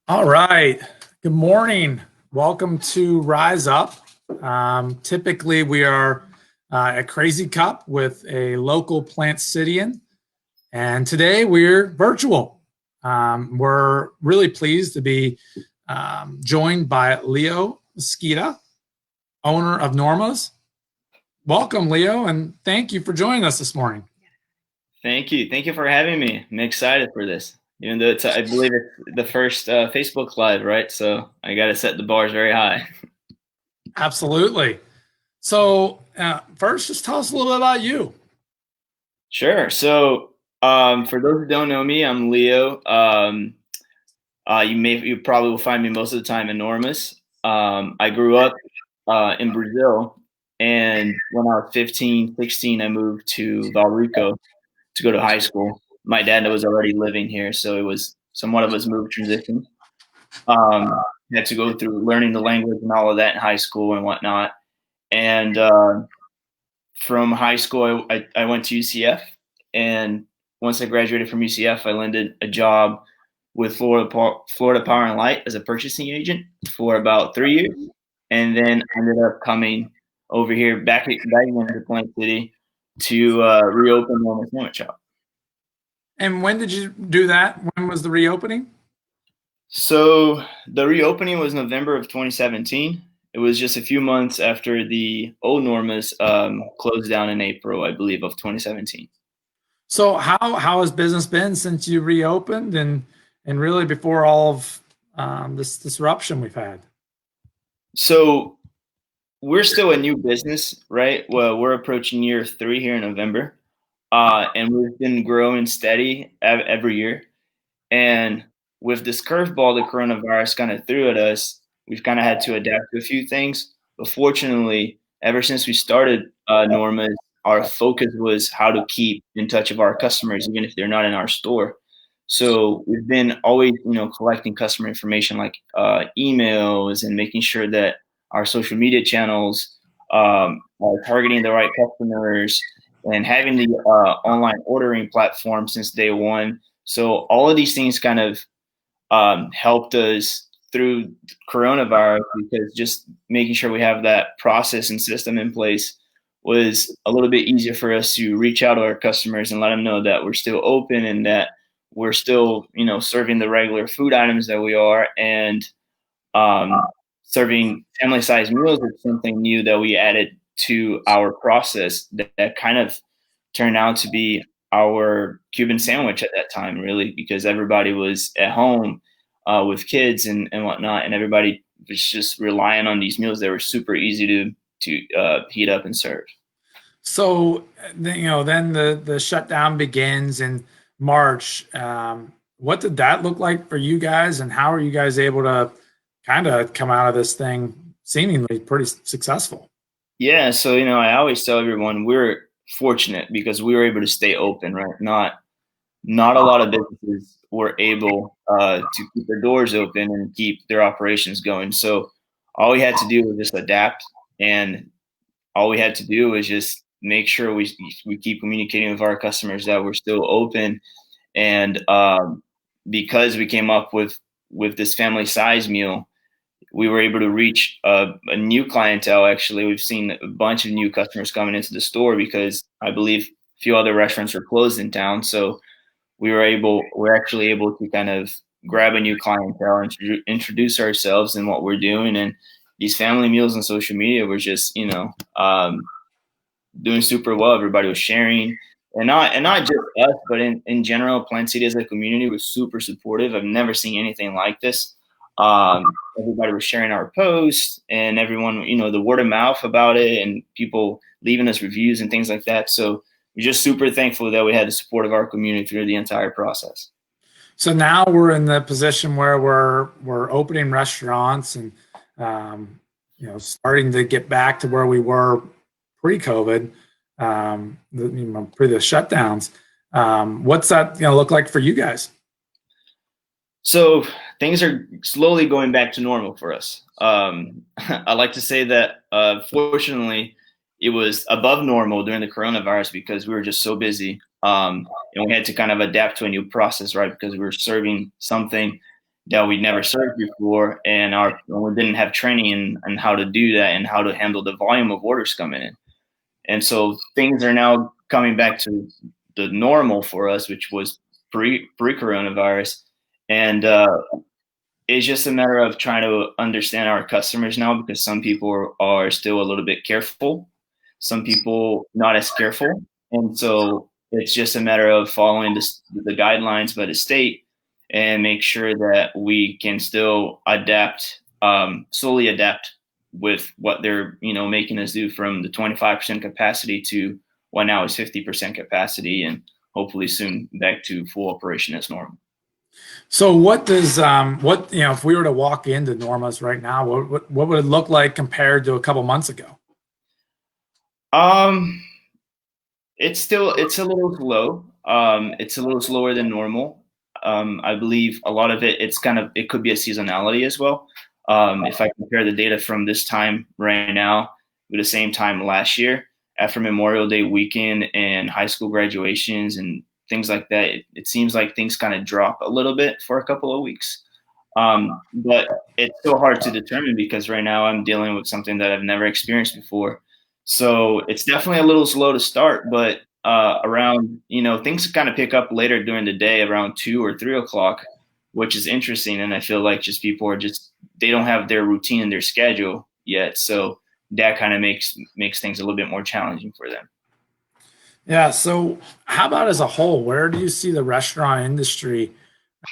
All right. Good morning. Welcome to Rise Up. Typically, we are at Crazy Cup with a local Plant Cityan, and today we're virtual. We're really pleased to be joined by Leo Mesquita, owner of Norma's. Welcome, Leo, and thank you for joining us this morning. Thank you. Thank you for having me. I'm excited for this. Even though I believe it's the first Facebook Live, right? So I got to set the bars very high. Absolutely. So, first, just tell us a little bit about you. Sure. So for those who don't know me, I'm Leo. You probably will find me most of the time enormous. I grew up in Brazil, and when I was 15, 16, I moved to Valrico to go to high school. My dad was already living here, so it was somewhat of a smooth transition. Had to go through learning the language and all of that in high school and whatnot. And from high school, I went to UCF. And once I graduated from UCF, I landed a job with Florida Power and Light as a purchasing agent for about 3 years. And then I ended up coming over here back again to Plant City to reopen Normal Sandwich Shop. And when did you do that? When was the reopening? So the reopening was November of 2017. It was just a few months after the old Normas closed down in April, I believe, of 2017. So how has business been since you reopened and really before all of this disruption we've had? So we're still a new business, right? Well, we're approaching year 3 here in November, and we've been growing steady every year. And with this curveball the coronavirus kind of threw at us, we've kind of had to adapt to a few things. But fortunately, ever since we started Norma, our focus was how to keep in touch with our customers, even if they're not in our store. So we've been always, collecting customer information like emails and making sure that our social media channels are targeting the right customers and having the online ordering platform since day one. So all of these things kind of helped us through coronavirus because just making sure we have that process and system in place was a little bit easier for us to reach out to our customers and let them know that we're still open and that we're still, serving the regular food items that we are and um, serving family-sized meals is something new that we added to our process that kind of turned out to be our Cuban sandwich at that time, really, because everybody was at home with kids and whatnot, and everybody was just relying on these meals that were super easy to heat up and serve. So then the shutdown begins in March. What did that look like for you guys, and how are you guys able to kind of come out of this thing seemingly pretty successful? Yeah, so I always tell everyone we're fortunate because we were able to stay open, right? Not a lot of businesses were able to keep their doors open and keep their operations going. So all we had to do was just adapt, and all we had to do was just make sure we keep communicating with our customers that we're still open. And because we came up with this family size meal, we were able to reach a new clientele. Actually, we've seen a bunch of new customers coming into the store because I believe a few other restaurants were closed in town. So we're actually able to kind of grab a new clientele and introduce ourselves and what we're doing. And these family meals on social media were just, doing super well. Everybody was sharing, and not just us, but in general, Plant City as a community was super supportive. I've never seen anything like this. Um, Everybody was sharing our posts, and everyone, the word of mouth about it, and people leaving us reviews and things like that. So we're just super thankful that we had the support of our community through the entire process. So now we're in the position where we're opening restaurants and starting to get back to where we were pre-COVID, pre the shutdowns. What's that look like for you guys? So things are slowly going back to normal for us. I like to say that fortunately it was above normal during the coronavirus because we were just so busy, and we had to kind of adapt to a new process, right? Because we were serving something that we never served before, and we didn't have training in how to do that and how to handle the volume of orders coming in. And so things are now coming back to the normal for us, which was pre coronavirus, and it's just a matter of trying to understand our customers now, because some people are still a little bit careful, some people not as careful, and so it's just a matter of following the guidelines by the state and make sure that we can still adapt, slowly adapt with what they're making us do, from the 25% capacity to what now is 50% capacity, and hopefully soon back to full operation as normal. So what does if we were to walk into Norma's right now, what would it look like compared to a couple months ago? Um, it's a little slow. It's a little slower than normal. I believe a lot of it could be a seasonality as well. If I compare the data from this time right now with the same time last year, after Memorial Day weekend and high school graduations and things like that, it seems like things kind of drop a little bit for a couple of weeks. But it's so hard to determine, because right now I'm dealing with something that I've never experienced before. So it's definitely a little slow to start, but around, things kind of pick up later during the day around 2 or 3 o'clock, which is interesting. And I feel like just people they don't have their routine and their schedule yet. So that kind of makes things a little bit more challenging for them. Yeah. So how about as a whole, where do you see the restaurant industry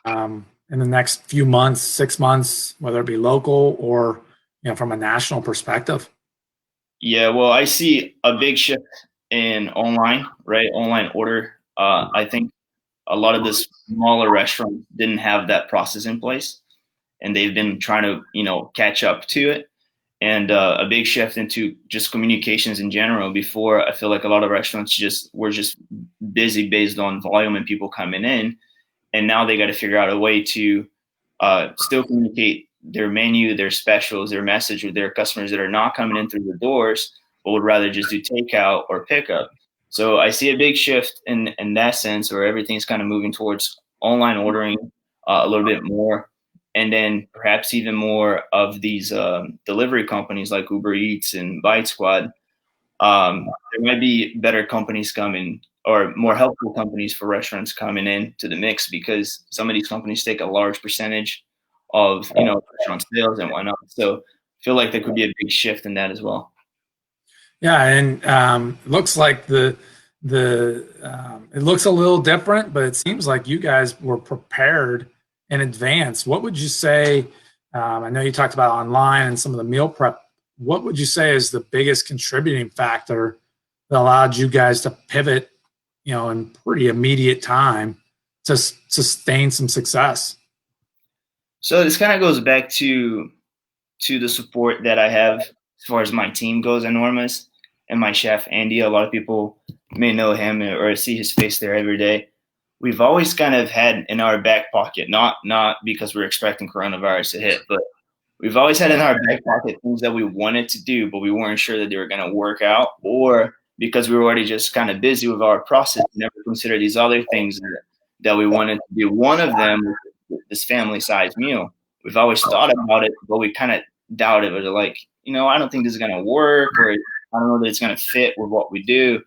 in the next few months, 6 months, whether it be local or from a national perspective? Yeah, well, I see a big shift in online, right? Online order. I think a lot of the smaller restaurants didn't have that process in place, and they've been trying to, catch up to it. And a big shift into just communications in general. Before, I feel like a lot of restaurants were just busy based on volume and people coming in, and now they got to figure out a way to still communicate their menu, their specials, their message with their customers that are not coming in through the doors, but would rather just do takeout or pickup. So I see a big shift in that sense, where everything's kind of moving towards online ordering a little bit more, and then perhaps even more of these delivery companies like Uber Eats and Bite Squad. There might be better companies coming, or more helpful companies for restaurants coming in to the mix, because some of these companies take a large percentage of restaurant sales and whatnot. So I feel like there could be a big shift in that as well. Yeah, and it looks like it looks a little different, but it seems like you guys were prepared in advance. What would you say? I know you talked about online and some of the meal prep. What would you say is the biggest contributing factor that allowed you guys to pivot, in pretty immediate time to sustain some success? So this kind of goes back to the support that I have as far as my team goes at Norma's, and my chef Andy. A lot of people may know him or see his face there every day. We've always kind of had in our back pocket, not because we're expecting coronavirus to hit, but we've always had in our back pocket things that we wanted to do, but we weren't sure that they were going to work out, or because we were already just kind of busy with our process, we never considered these other things that we wanted to do. One of them was this family-sized meal. We've always thought about it, but we kind of doubted it. Like, I don't think this is going to work, or I don't know that it's going to fit with what we do.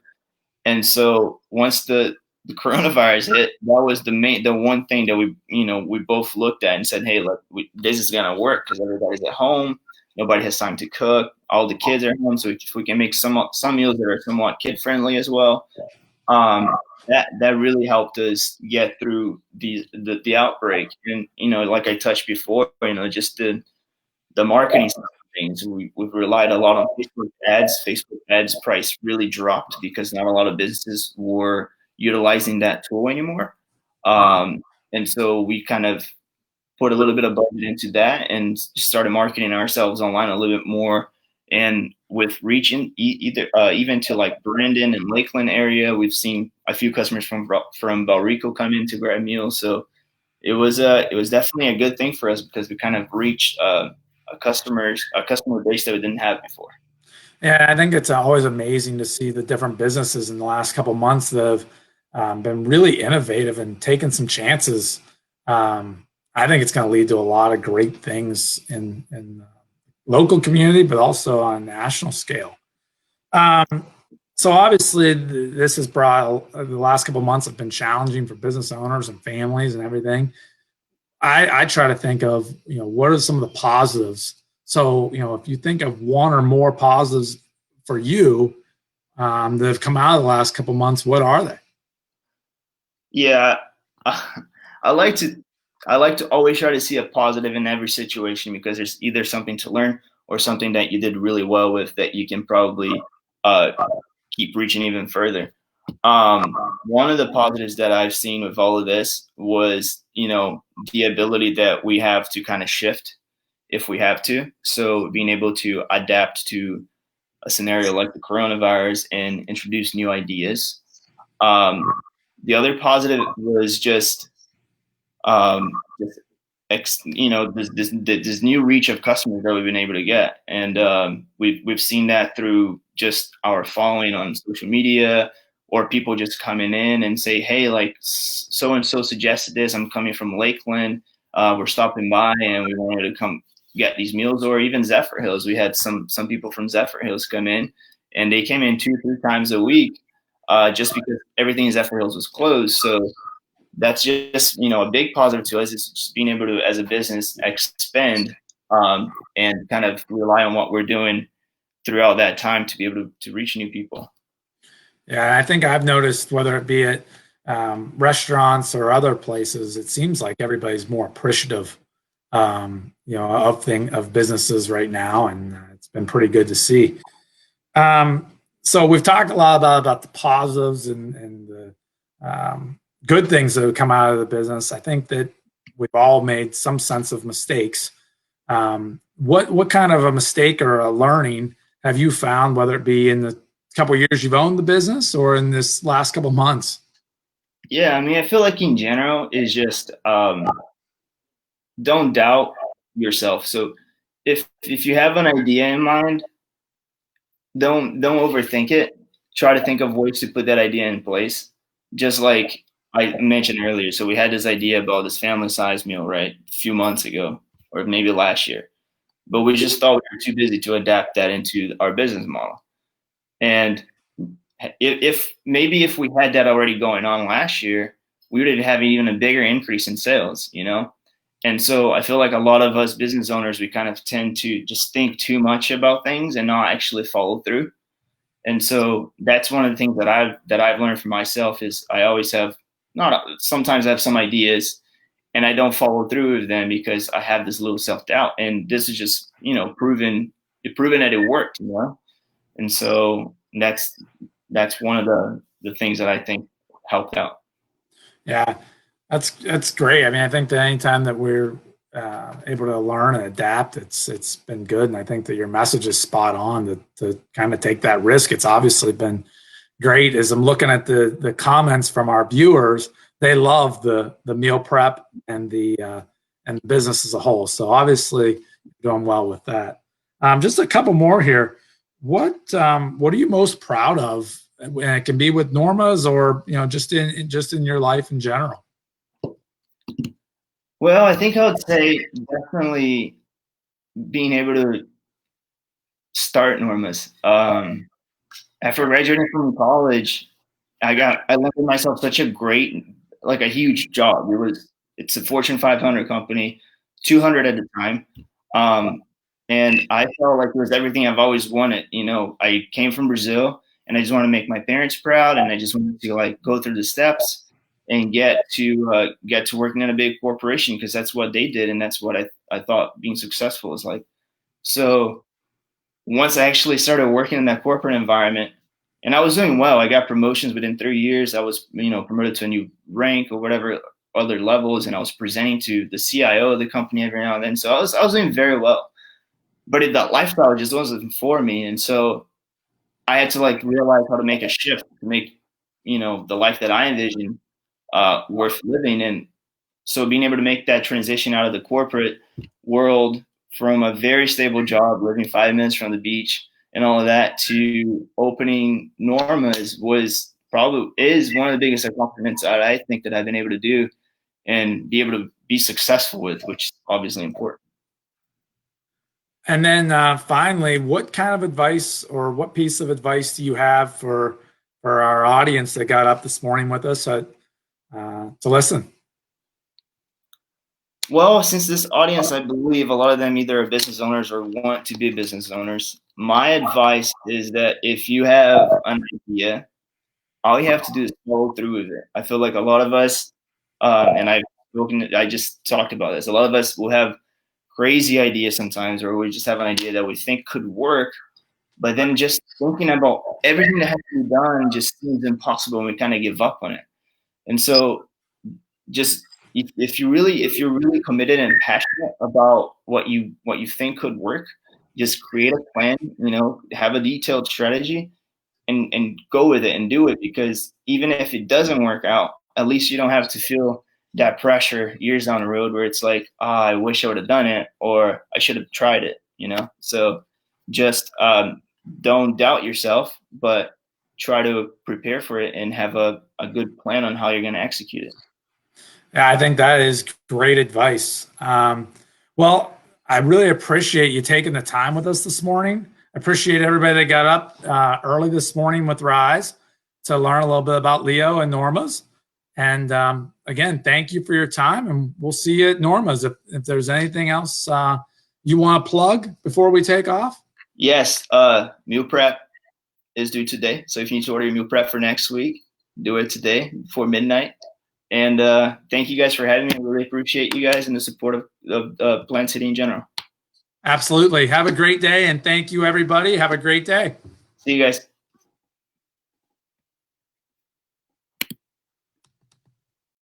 And so once the coronavirus hit, that was the one thing that we both looked at and said, hey, look, this is going to work, because everybody's at home. Nobody has time to cook. All the kids are home. So if we can make some meals that are somewhat kid friendly as well, that really helped us get through the outbreak. And, like I touched before, just the marketing side of things. We've relied a lot on Facebook ads. Facebook ads price really dropped because not a lot of businesses were utilizing that tool anymore. And so we kind of put a little bit of budget into that and started marketing ourselves online a little bit more. And with reaching even to like Brandon and Lakeland area, we've seen a few customers from Valrico come in to grab meals. So it was definitely a good thing for us, because we kind of reached a customer base that we didn't have before. Yeah, I think it's always amazing to see the different businesses in the last couple of months that have been really innovative and taken some chances. I think it's going to lead to a lot of great things in the local community, but also on a national scale. Um, so obviously, this has brought the last couple of months have been challenging for business owners and families and everything. I try to think of, what are some of the positives. So, if you think of one or more positives for you that have come out of the last couple of months, what are they? Yeah, I like to always try to see a positive in every situation because there's either something to learn or something that you did really well with that you can probably uh, keep reaching even further. One of the positives that I've seen with all of this was, the ability that we have to kind of shift if we have to. So being able to adapt to a scenario like the coronavirus and introduce new ideas. Um, the other positive was just this new reach of customers that we've been able to get, and we've seen that through just our following on social media, or people just coming in and say, hey, like so and so suggested this. I'm coming from Lakeland. We're stopping by, and we wanted to come get these meals. Or even Zephyr Hills, we had some people from Zephyr Hills come in, and they came in 2-3 times a week, just because everything in Zephyr Hills was closed. So that's just a big positive to us, is just being able to, as a business, expand and kind of rely on what we're doing throughout that time to be able to reach new people. Yeah, I think I've noticed, whether it be at restaurants or other places, it seems like everybody's more appreciative, of businesses right now, and it's been pretty good to see. So we've talked a lot about the positives and the good things that have come out of the business. I think that we've all made some sense of mistakes. What kind of a mistake or a learning have you found, whether it be in the couple of years you've owned the business or in this last couple of months? Yeah, I mean, I feel like in general is just don't doubt yourself. So if you have an idea in mind, don't overthink it. Try to think of ways to put that idea in place. Just like I mentioned earlier, so we had this idea about this family size meal, right, a few months ago, or maybe last year, but we just thought we were too busy to adapt that into our business model. And if maybe if we had that already going on last year, we would have even a bigger increase in sales, And so I feel like a lot of us business owners, we kind of tend to just think too much about things and not actually follow through. And so that's one of the things that I've learned for myself is I always have not sometimes I have some ideas and I don't follow through with them because I have this little self-doubt. And this is just, proven that it worked, And so that's one of the things that I think helped out. Yeah, that's great. I mean, I think that anytime that we're able to learn and adapt, it's been good. And I think that your message is spot on to kind of take that risk. It's obviously been great. As I'm looking at the comments from our viewers, they love the meal prep and the business as a whole. So obviously doing well with that. Just a couple more here. What are you most proud of? And it can be with Norma's or just in your life in general. Well, I think I would say definitely being able to start Norma's. After graduating from college, I landed myself such a great, like a huge job. It's a Fortune 500 company, 200 at the time. And I felt like it was everything I've always wanted. I came from Brazil and I just want to make my parents proud. And I just wanted to like go through the steps and get to working in a big corporation because that's what they did. And that's what I thought being successful is like. So once I actually started working in that corporate environment, and I was doing well, I got promotions within 3 years. I was, promoted to a new rank or whatever other levels, and I was presenting to the CIO of the company every now and then. So I was doing very well, but that lifestyle just wasn't for me, and so I had to like realize how to make a shift to make, the life that I envisioned worth living. And so being able to make that transition out of the corporate world from a very stable job, living 5 minutes from the beach and all of that, to opening Norma's is one of the biggest accomplishments I think that I've been able to do, and be able to be successful with, which is obviously important. And then finally, what kind of advice or what piece of advice do you have for our audience that got up this morning with us to listen? Well, since this audience, I believe a lot of them either are business owners or want to be business owners, my advice is that if you have an idea, all you have to do is follow through with it. I feel like a lot of us, and I just talked about this, a lot of us will have crazy ideas sometimes, or we just have an idea that we think could work, but then just thinking about everything that has to be done just seems impossible, and we kind of give up on it. And so just if you're really committed and passionate about what you think could work, just create a plan, have a detailed strategy, and go with it and do it, because even if it doesn't work out, at least you don't have to feel that pressure years down the road where it's like, I wish I would have done it, or I should have tried it, So just don't doubt yourself, but try to prepare for it and have a good plan on how you're going to execute it. Yeah, I think that is great advice. Well, I really appreciate you taking the time with us this morning. I appreciate everybody that got up early this morning with Rise to learn a little bit about Leo and Norma's. And again, thank you for your time, and we'll see you at Norma's. If there's anything else you want to plug before we take off? Yes, meal prep is due today. So if you need to order your meal prep for next week, do it today before midnight. And thank you guys for having me. I really appreciate you guys and the support of Plant City in general. Absolutely. Have a great day, and thank you, everybody. Have a great day. See you guys.